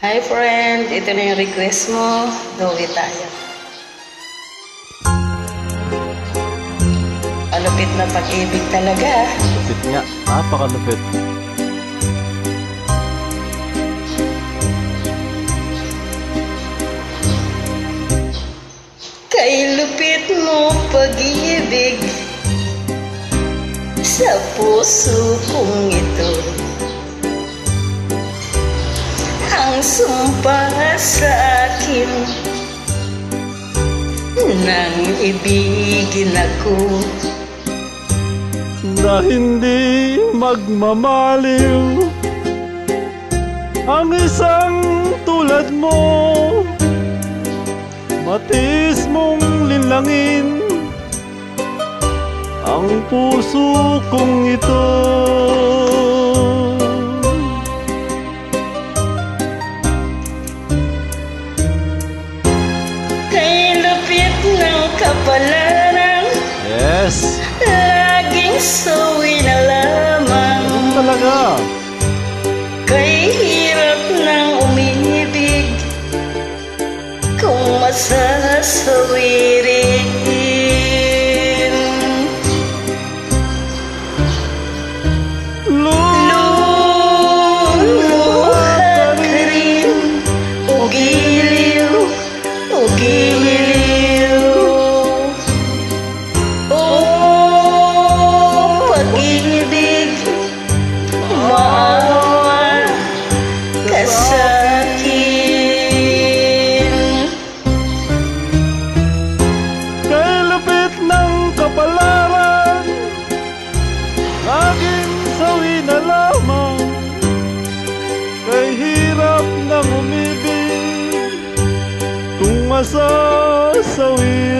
Hi friend, ito na yung request mo. Dowi tayo. Malupit na pag-ibig talaga. Lupit nga, napakalupit. Kay lupit mo pag-ibig sa puso kong ito, ang sumpa sa akin nang ibigin ako. Na hindi magmamaliw ang isang tulad mo, matiis mong linlangin ang puso kong ito. Kay lupit ng kapalaran, Yes, laging sawi na lamang. talaga. Kay hirap ng umibig kung masasawi rin. Luluha ka rin, o giliw, o giliw. Oh, pag-ibig, maawa ka sa'kin. Kay lupit ng kapalaran, laging sawi na lamang. Kay hirap ng umibig kung masasawi